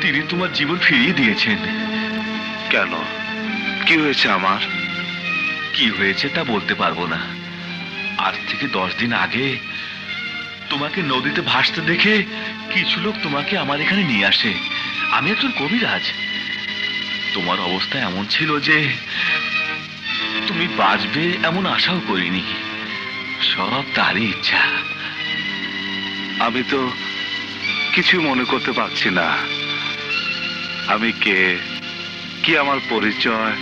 তিনি তোমার জীবন ফিরিয়ে দিয়েছেন। কেন, কি হয়েছে আমার? কি হয়েছে তা বলতে পারবো না। আজ থেকে 10 দিন আগে তোমাকে নদীতে ভাসতে দেখে কিছু লোক তোমাকে আমার এখানে নিয়ে আসে। আমি একজন কবিরাজ। তোমার অবস্থা এমন ছিল যে তুমি বাঁচবে এমন আশাও করিনি। সব তারই ইচ্ছা। আমি তো কিছু মনে করতে পারছি না। আমি কে, কি আমার পরিচয়?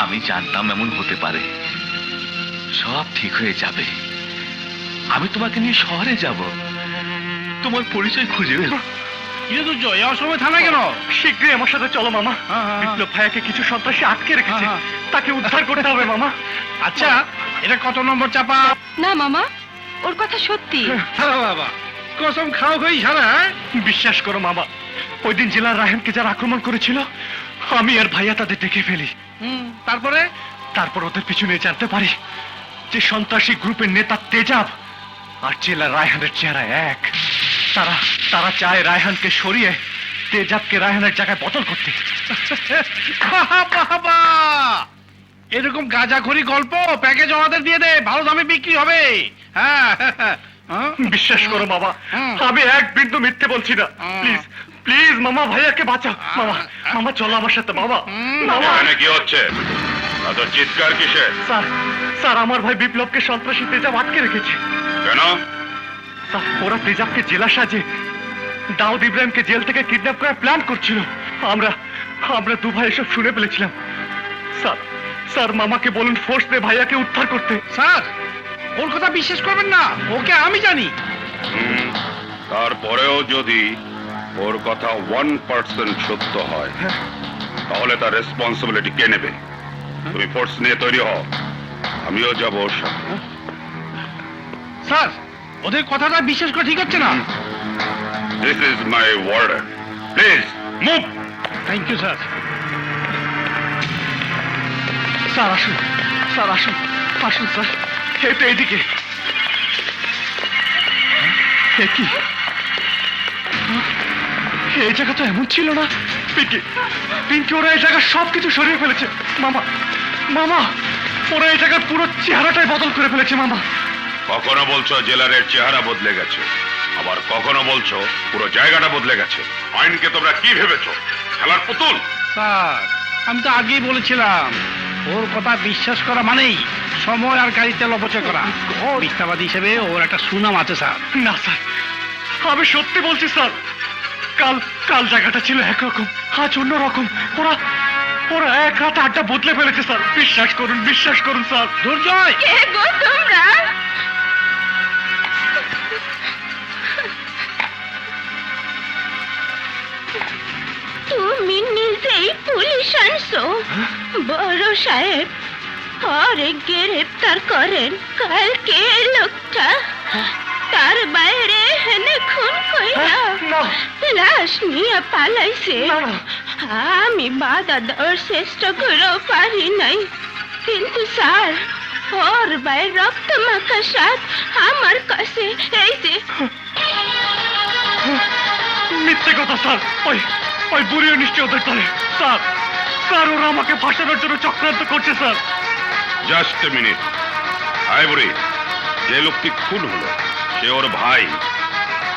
আমি জানতাম এমন হতে পারে। সব ঠিক হয়ে যাবে। আমি তোমাকে নিয়ে শহরে যাব, তোমার পরিচয় খুঁজে বের। সময় থানায় কেন? শীঘ্রই আমার সাথে চলো মামা। বিপ্লব ভাইয়াকে কিছু সন্ত্রাসী আটকে রেখেছে, তাকে উদ্ধার করতে হবে মামা। আচ্ছা, এটা কত নম্বর চাপা? না মামা, ওর কথা সত্যি। বাবা, কসম খাও হই সারা। বিশ্বাস করো মামা, ওই দিন জেলার রায়হানকে যারা আক্রমণ করেছিল, আমি আর ভাইয়া তাদের দেখে ফেলি। তারপরে তারপর ওদের পিছনে জানতে পারি যে সন্ত্রাসী গ্রুপের নেতা তেজাব আর জেলার রায়হানের চেহারা এক। তারা তারা চায় রায়হানকে সরিয়ে তেজাবকে রায়হানের জায়গায় বদল করতে। বাবা, এরকম গাঁজাখড়ি গল্প প্যাকেজ আমাদের দিয়ে দে, ভালো দামে বিক্রি হবে। হ্যাঁ, বিশ্বাস করো বাবা, আমি এক বিন্দু মিথ্যে বলছি না। প্লিজ প্লিজ মামা, ভাইয়াকে বাঁচাও। মামা মামা চলো আমার সাথে। বাবা মামা। কি হচ্ছে? এত চিৎকার কিসের? স্যার স্যার, আমার ভাই বিপ্লবকে সন্ত্রাসী তেজাব আটকে রেখেছে। কেন? স্যার, ওরা তেজাবকে জেলা সাজে দাউদ ইব্রাহিমকে জেল থেকে কিডন্যাপ করার প্ল্যান করছিল। আমরা আমরা দু ভাই এসব শুনে ফেলেছিলাম। স্যার স্যার, মামাকে বলুন ফোর্স দিয়ে ভাইয়াকে উদ্ধার করতে। স্যার, ওর কথা বিশ্বাস করবেন না, ওকে আমি জানি। তারপরেও যদি ওর কথা 1% সত্য হয়, তাহলে তার রেসপন্সিবিলিটি কে নেবে? তুমি ফোর্স নিয়ে তৈরি হও, আমিও যাবো ওর সাথে। স্যার, ওদের কথাটা বিশ্বাস করা ঠিক হচ্ছে না। This is my order. Please move. Thank you sir. Sir আসুন, স্যার আসুন, আসুন স্যার। হেঁটে এদিকে। কি এই জায়গা তো এমন ছিল না। পিঙ্কি পিঙ্কি, ওরা এই জায়গার সবকিছু সরিয়ে ফেলেছে। মামা মামা, ওরা এই জায়গার পুরো চেহারাটাই বদল করে ফেলেছে। মামা, কখনো বলছো জেলারের চেহারা বদলে গেছে, আবার কখনো বলছো পুরো জায়গাটা বদলে গেছে। আইনকে তোমরা কি ভেবেছো? খেলার পুতুল? স্যার, আমি তো আগেই বলেছিলাম, ওর কথা বিশ্বাস করা মানেই সময় আর গাড়িতে অপচয় করা। মিথ্যাবাদী হিসেবে ওর একটা সুনাম আছে স্যার। না স্যার, আমি সত্যি বলছি স্যার। কাল কাল জায়গাটা ছিল একরকম, আজ অন্য রকম। ওরা ওরা এক রাতে আড্ডা বদলে ফেলেছে স্যার। বিশ্বাস করুন স্যার। দুর্জয়, কে গো তোমরা? তুমি নিজেই পুলিশ আনছো? বড় সাহেব ওরে গ্রেপ্তার করেন। কালকে লোকটা তার বাইরে হেনে খুন কইরা লাশ নিয়ে পালাইছে। আমি বাধা দেওয়ার চেষ্টা করেও পারি নাই, কিন্তু স্যার ওর ভাই রক্ত মাখা সাথ আমার কাছে এই যে। মিথ্যে কথা স্যার। ওই ওই বুড়িও নিশ্চয় ওদের দলে। স্যার স্যার, ওরা আমাকে ফাঁসানোর জন্য চক্রান্ত করছে স্যার। Just a minute. আয় বুড়ি, যে লোকটি খুন হলো সে ওর ভাই,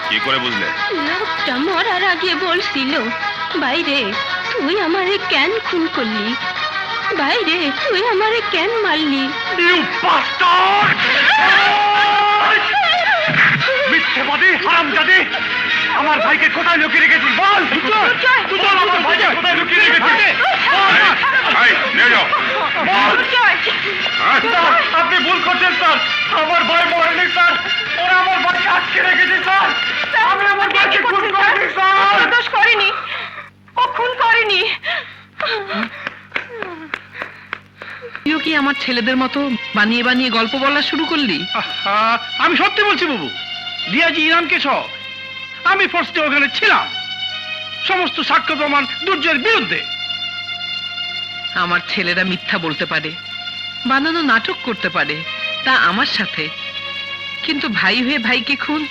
কি করে বুঝলে? লোকটা মরার আগে বলছিল, বাইরে তুই আমারে কেন খুন করলি, বাইরে তুই আমারে কেন মারলি। You bastard! মিথ্যেবাদী, হারামজাদী! আমার ভাইকে কোথায় লুকিয়ে রেখেছিস? বল! বল, আমার ভাইকে কোথায় লুকিয়ে রেখেছিস? আয়, নিয়ে যাও। বল! হ্যাঁ? স্যার, আপনি ভুল করছেন স্যার। আমার ভাই মরেনি স্যার। ওরা আমার ভাইকে আটকে রেখেছে স্যার। আমি আমার ভাইকে খুন করিনি স্যার। দোষ করিনি, ও খুন করিনি। তুইও কি আমার ছেলেদের মতো বানিয়ে বানিয়ে গল্প বলা শুরু করলি? আমি সত্যি বলছি বাবু, রিয়াজি ইরানকে সহ আমি ফোর্সে ওখানে ছিলাম। সমস্ত সাক্ষ্য প্রমাণ দুর্জয়ের বিরুদ্ধে। আমার ছেলেরা মিথ্যা বলতে পারে, বানানো নাটক করতে পারে, তা আমার সাথে, কিন্তু ভাই হয়ে ভাইকে খুন?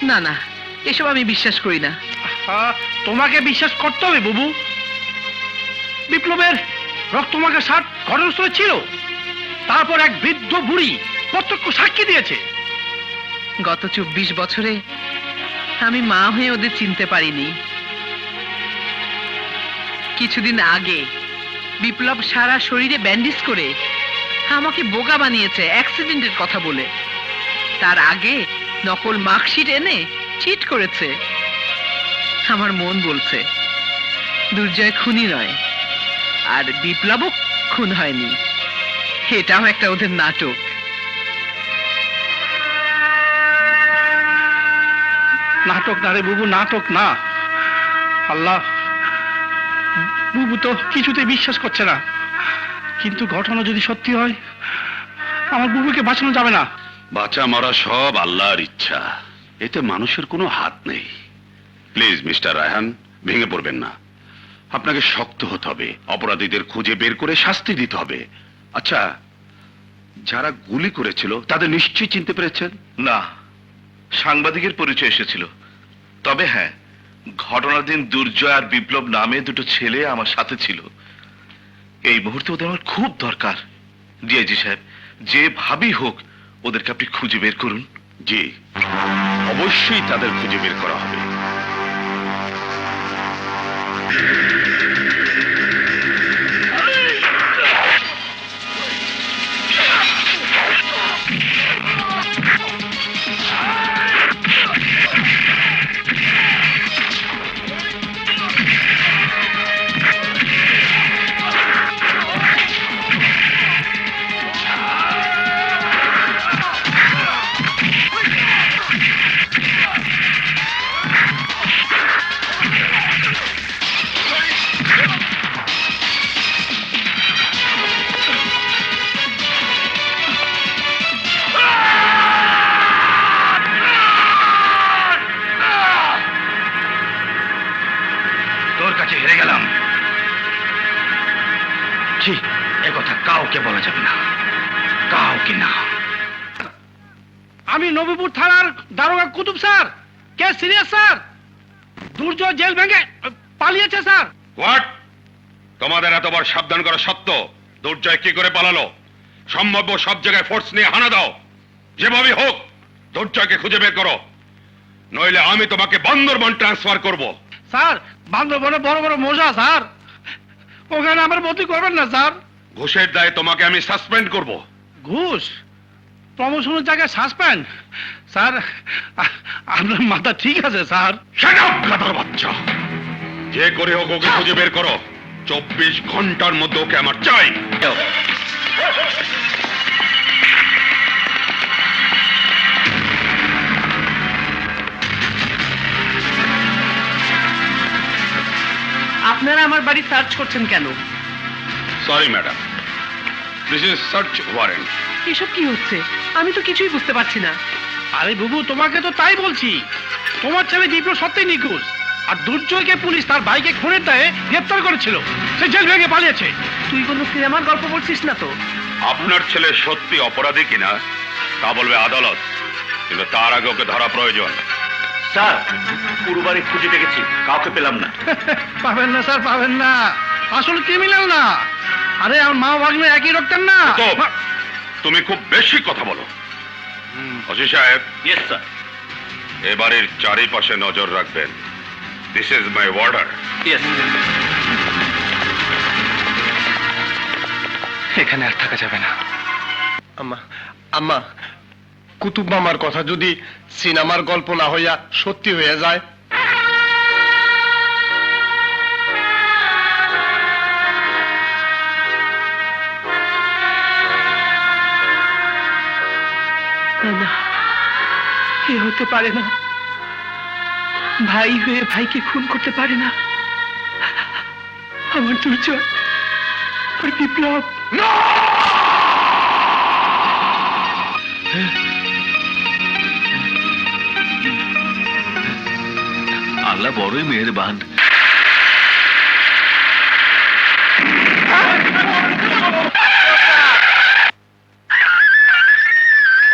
না না, এসব আমি বিশ্বাস করি না। তোমাকে বিশ্বাস করতে হবে বুবু। বিপ্লবের রক্তমাখা শার্ট ঘটনাস্থলে ছিল, তারপর এক বৃদ্ধ বুড়ি প্রত্যক্ষ সাক্ষী দিয়েছে। গত 24 বছরে আমি মা হয়ে ওদের চিনতে পারিনি। কিছুদিন আগে বিপ্লব সারা শরীরে ব্যান্ডেজ করে আমাকে বোকা বানিয়েছে অ্যাক্সিডেন্টের কথা বলে। তার আগে নকল মার্কশিট এনে চিট করেছে। আমার মন বলছে দুর্জয় খুনি নয়, আর বিপ্লবও খুন হয়নি। এটাও একটা ওদের নাটক। নাটক না রে বুবু, নাটক না। আল্লাহ, বুবু তো কিছুতে বিশ্বাস করছে না, কিন্তু ঘটনা যদি সত্যি হয় আমার বুবুকে বাঁচানো যাবে না। বাঁচা মরা সব আল্লাহর ইচ্ছা, এতে মানুষের কোনো হাত নেই। প্লিজ মিস্টার রায়হান, ভেঙে পড়বেন না। আপনাকে শক্ত হতে হবে, অপরাধীদের খুঁজে বের করে শাস্তি দিতে হবে। আচ্ছা, যারা গুলি করেছিল তাদের নিশ্চয়ই চিনতে পেরেছেন? না, সাংবাদিকের পরিচয় এসেছিল। তবে হ্যাঁ, ঘটনার দিন দুর্জয় আর বিপ্লব নামে দুটো ছেলে আমার সাথে ছিল। এই মুহূর্তে ওদের আমার খুব দরকার। ডিআইজি সাহেব, যেভাবেই হোক ওদেরকে আপনি খুঁজে বের করুন। জি, অবশ্যই তাদের খুঁজে বের করা হবে। তোর কাছে হেরে গেলাম, জি, একথা কাউকে বলা যাবে না, কাউকে না। আমি নবীপুর থানার দারোগা কুতুব স্যার। কে সিরিয়াস স্যার? দুর্জয় জেল ভেঙে পালিয়েছে স্যার। হোয়াট? তোমাদের এতবার সাবধান করা সত্ত্বেও দুর্জয় কি করে পালালো? সম্ভাব্য সব জায়গায় ফোর্স নিয়ে হানা দাও। যেভাবে হোক দুর্জয়কে খুঁজে বের করো, নইলে আমি তোমাকে বান্দরবান ট্রান্সফার করব। স্যার, বান্দরবনে বড় বড় মজা স্যার, ওখানে আমার বদলি করবেন না স্যার। ঘুষের দায়ে তোমাকে আমি সাসপেন্ড করব। ঘুষ? প্রমোশনের জায়গায় সাসপেন্ড? স্যার, আপনার মাথা ঠিক আছে স্যার? Shut up, গাধার বাচ্চা! যে করে হোক ওকে খুঁজে বের করো। 24 ঘন্টার মধ্যে ওকে আমার চাই। আপনারা আমার বাড়ি সার্চ করছেন কেন? Sorry madam, this is search warrant. এসব কি হচ্ছে? আমি তো কিছুই বুঝতে পারছি না। আরে বুবু, তোমাকে তো তাই বলছি। তোমার ছেলে বিপ্লব সত্যি নিখোঁজ, আর দুর্জয়কে পুলিশ তার ভাইকে খুনের দায়ে গ্রেপ্তার করেছিল। সে জেল ভেঙে পালিয়েছে। তুই কোনো সিনেমার গল্প বলছিস না তো? আপনার ছেলে সত্যি অপরাধী কিনা তা বলবে আদালত, কিন্তু তার আগে ওকে ধরা প্রয়োজন। স্যার, পুরো বাড়ি খুঁজে দেখেছি, কাউকে পেলাম না। পাবেন না স্যার, পাবেন না। আসলে ক্রিমিনাল না। আরে আমার মা ভাগ্নে একই রক্তের না। তো, তুমি খুব বেশি কথা বলো। অজি সাহেব, ইয়েস স্যার। এবারের চারিপাশে নজর রাখবেন। This is my order. Yes. এখানে আর থাকা যাবে না। আম্মা, আম্মা, কুতুব মামার কথা যদি সিনেমার গল্প না হইয়া সত্যি হয়ে যায়, না, এ হতে পারে না। ভাই হয়ে ভাইকে খুন করতে পারে না। আমার দুর্জয় আর বিপ্লব। আল্লাহ বড়ই মেহেরবান।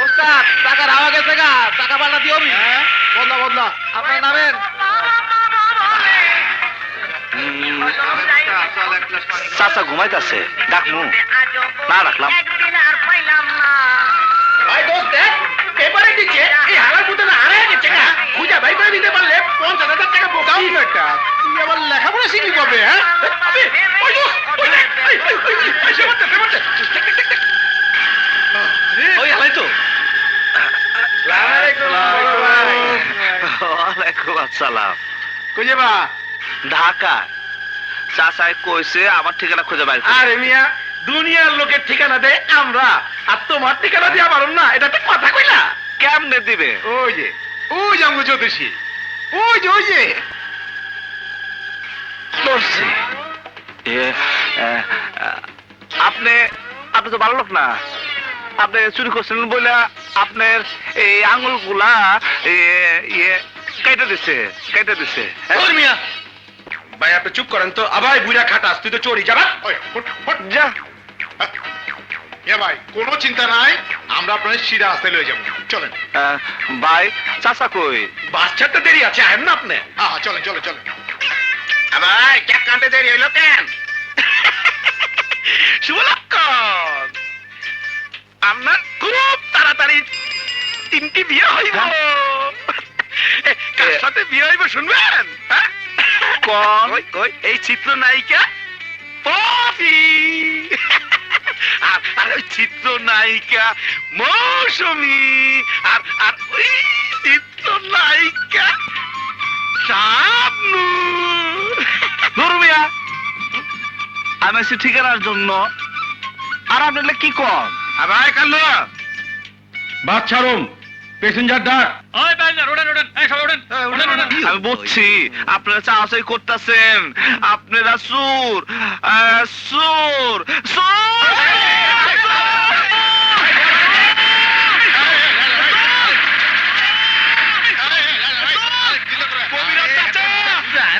ওস্তাদ, টাকা রাওয়া গেছে গা, টাকা পাল্টা দিও। বদলা বদলা, আপনার নামেন। চাচা ঘুমাইতেছে, ডাকমু না রাখলাম। ভাই দোস্ত দেখ, পেপারে দিচ্ছে এই হালার পুতে না হারায় গেছে না, খুঁজে বাই করে দিতে পারলে 50,000 টাকা বোকাও একটা। তুই আবার লেখাপড়া শিখবি কবে? হ্যাঁ ওই দোস্ত, ওই হালাই তো। ওয়ালাইকুম আসসালাম। খুঁজে বা ঢাকা চাচাই কইছে আমার ঠিকানা খুঁজে বাইর করতে। আরে মিয়া, দুনিয়ার লোকের ঠিকানা দেয় আমরা, আর তোমার ঠিকানা দিয়ে পারো না, এটা তো কথা কইলা। কেমনে দিবে? ওই যে আমগো জ্যোতিষী, ওই যে ধরছি। আপনি আপনি তো ভালো লোক না, আপনি চুরি করছেন বলে আপনার এই আঙুলগুলা কেটে দিছে। ওই মিয়া ভাই, আপনি চুপ করেন তো। আবার বুড়া খাটাস, তুই তো চোরি যাবা। যা ভাই কোনো চিন্তা নাই, আমরা আপনার সিধা আসতে লয়ে যাবো, চলেন। ভাই চাচা কই? বাচ্চাটা দেরি আছে, আহেন না আপনি। হ্যাঁ চলেন। ভাই ক্যাক কানতে দেরি হইলো কেন? শুভলক্ষণ, আপনার খুব তাড়াতাড়ি 3টি বিয়ে হইব। কার সাথে বিয়ে হইব শুনবেন? কোন? এই চিত্রনায়িকা পপি আর ওই চিত্রনায়িকা মৌসুমী আর ওই চিত্রনায়িকা শাবনূর। ধর্মিয়া আমি আছি ঠিকানার জন্য, আর আপনারা কি কম? ভাই কাল্লু বাচ্চা রুম, প্যাসেঞ্জার ডাক। আমি বুঝছি আপনারা চাষাই করতেছেন, আপনারা সুর সুর সুর।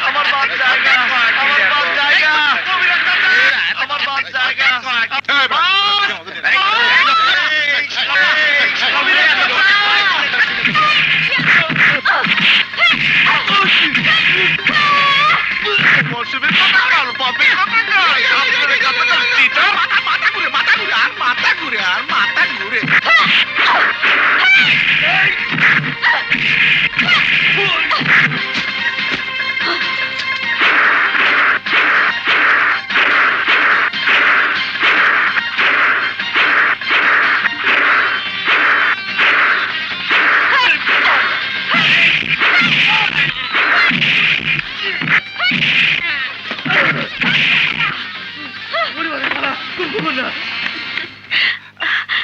আমার বাপ জায়গা, আমার বাপ জায়গা, আমার বাপ জায়গা। মাথা ঘুরে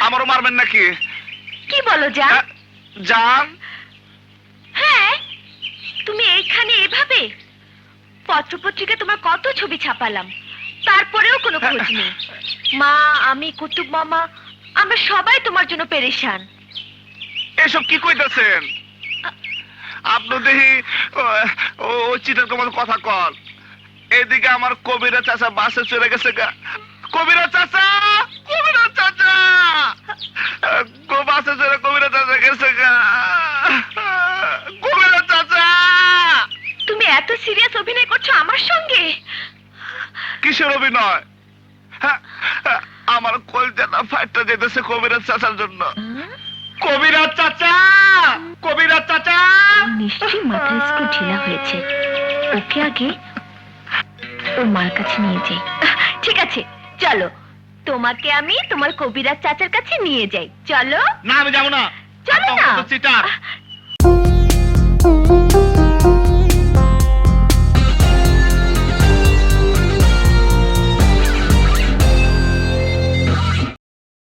আমারও মারবেন নাকি? কি বলো জান? জান, হ্যাঁ, তুমি এইখানে এভাবে? পত্রপত্রিকা তোমার কত ছবি ছাপালাম, তারপরেও কোনো খোঁজ নেই। মা, আমি, কুতুব মামা, আমরা সবাই তোমার জন্য পেরেশান। এসব কি কইতাছেন? আপনি দেখি ও চিটার কমাল কথা কল। এদিকে আমার কবিরা চাচা বাসে চলে গেছে গা। কবিরা চাচা, বাসে চলে কবিরা চাচা গেছে গা। কবিরা চাচা, তুমি এত সিরিয়াস অভিনয় করছো আমার সঙ্গে? কিসের অভিনয়? আমার কলজাটা ফাইটটা যেতেছে কবিরাজ চাচার জন্য। কবিরাজ চাচা, কবিরাজ চাচা। নিশ্চয়ই মাথার স্ক্রু ঢিলা হয়েছে, ওকে আগে ওর মার কাছে নিয়ে যাই। ঠিক আছে চলো, তোমাকে আমি তোমার কবিরাজ চাচার কাছে নিয়ে যাই। চলো। না আমি যাবো না, চলো না। চিটার।